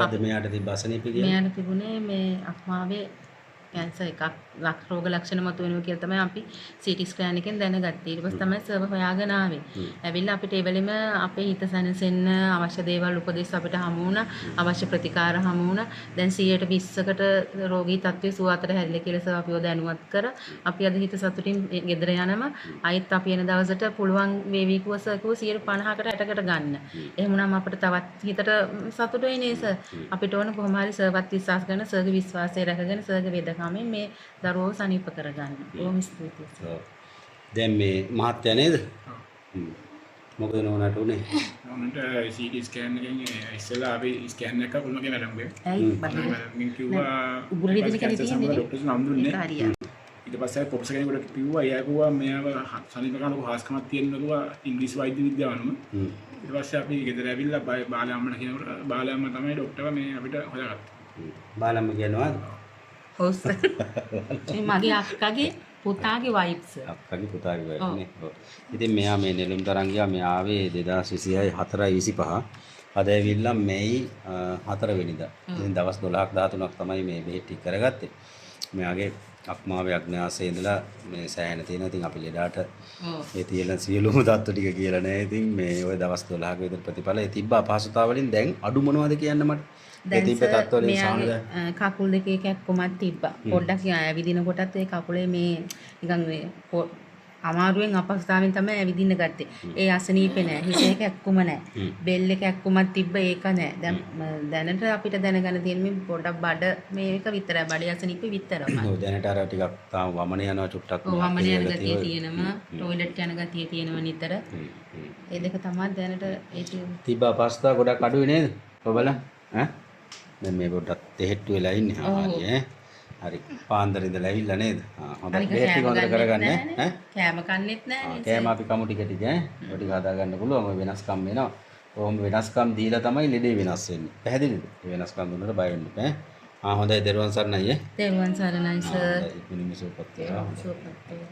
අද මෙයාට තිබ්බ අසනීපය කියන්නේ? මෙයාට තිබුණේ මේ අක්මාවේ කැන්සර් එකක් රෝග ලක්ෂණ මතුවෙනවා කියලා තමයි අපි CT ස්කෑන් එකෙන් දැනගත්තේ. ඊට පස්සේ තමයි සර්ව හොයාගෙන ආවේ. ඇවිල්ලා අපිට එවෙලෙම අපේ හිත සැනසෙන්න අවශ්‍ය දේවල් උපදෙස් අපිට හමු වුණා. අවශ්‍ය ප්‍රතිකාර හමු වුණා. දැන් 120කට රෝගී තත්ත්වයේ සුවතට හැරිලා කියලා සර් අපිව දැනුවත් කර අපි අද හිත සතුටින් ගෙදර යනම අයිත් අපි එන දවසට පුළුවන් වේවි කිව්ව සර් කිව්ව 50%කට 60කට ගන්න. එහෙම වුණාම අපිට තවත් හිතට සතුටුයි නේ සර්. අපිට ඕන කොහොම හරි සර්වත් විශ්වාස කරන සර්ගේ විශ්වාසය රැකගෙන සර්ගේ වේදකමෙන් මේ දරුවව සනීප කරගන්න. බොහොම ස්තුතියි. දැන් මේ මහත්ය නේද? මොකද නෝනාට උනේ? නෝනට CT ස්කෑන් එකෙන් ඉස්සෙල්ලා අපි ස්කෑන් එකක් කොල්මගේ මැඩම්ගේ. ඇයි මම කිව්වා උගුරු රිදෙන කෙනෙක් තියෙන්නේ. ડોක්ටර්ස් නම් දුන්නේ. ඒක හරියට. ඊට පස්සේ ප්‍රොෆෙසර් කෙනෙකුට කිව්වා එයා කිව්වා මෙයාව සනීප කරනකොට හාස්කමක් තියෙනවා කිව්වා ඉංග්‍රීසි වෛද්‍ය විද්‍යාවනම. ඊට පස්සේ අපි ගෙදර ඇවිල්ලා බාලයම්මට කියනකොට බාලයම්ම තමයි ડોක්ටර්ව මේ අපිට හොයාගත්තේ. බාලම්ම කියනවාද? ඔව් සර්. මේ මගේ අක්කගේ පුතාගේ වයිෆ් සර්. අක්කගේ පුතාගේ වයිෆ් නේ. ඔව්. ඉතින් මෙයා මේ නෙළුම් තරන් ගියා මෙයා ආවේ 2026 4:25. අද ඇවිල්ලා මේයි 4 වෙනිදා. ඉතින් දවස් 12ක් 13ක් තමයි මේ බෙහෙත් ටික කරගත්තේ. මෙයාගේ අක්මාවේ අග්නාසයේ ඉඳලා මේ සෑහෙන තියෙනවා. ඉතින් අපි ලෙඩාට ඒ තියෙන සියලුම தত্ত্ব ටික කියලා නෑ. ඉතින් මේ ওই දවස් 12ක විතර ප්‍රතිඵල ඒ තිබ්බ අපහසුතාව වලින් දැන් අඩු මොනවද කියන්න මට? ඒ තිබ්බ தত্ত্ব වලින් සාහනද? කකුල් දෙකේ කැක්කුමක් තිබ්බා. පොඩ්ඩක් ඇවිදින කොටත් ඒ කකුලේ මේ නිකන් මේ අමාරුවෙන් අපහසුතාවෙන් තමයි ඇවිදින්න ගත්තේ. ඒ අසනීපේ නෑ. හිසේ කැක්කුම නෑ. බෙල් එක කැක්කුමක් තිබ්බ ඒක නෑ. දැන් දැනට අපිට දැනගන්න තියෙන මේ පොඩ්ඩක් බඩ මේක විතරයි. බඩේ අසනීපේ විතරමයි. ඔව් දැනට අර ටිකක් තාම වමන යනවා චුට්ටක්. ඔව් වමන යන ගතිය තියෙනවා. ටොයිලට් යන ගතිය තියෙනවා නිතර. ඒ දෙක තමයි දැනට ඒ තිබ්බ අපහසුතාව ගොඩක් අඩුයි නේද? ඔබලා ඈ දැන් මේ පොඩ්ඩක් තෙහෙට්ටු වෙලා ඉන්නේ. හරි ඈ. හරි පාන්දර ඉඳලා ඇවිල්ලා නේද? හොඳයි බෙහෙත් ටික හොඳට කරගන්න ඈ. කෑම කන්නෙත් නෑ. කෑම අපි කමු ටික ටික ඈ. ඔය ටික හදා ගන්න පුළුවන්. ඔය වෙනස්කම් වෙනවා. කොහොම වෙනස්කම් දීලා තමයි ලෙඩේ වෙනස් වෙන්නේ. පැහැදිලිද? ඒ වෙනස්කම් දුන්නට බය වෙන්න එපා ඈ. හොඳයි දරුවන් සරණයි ඈ. දරුවන් සරණයි සර්. ඉක්මනින්ම සුවපත් වේවා. සුවපත් වේවා.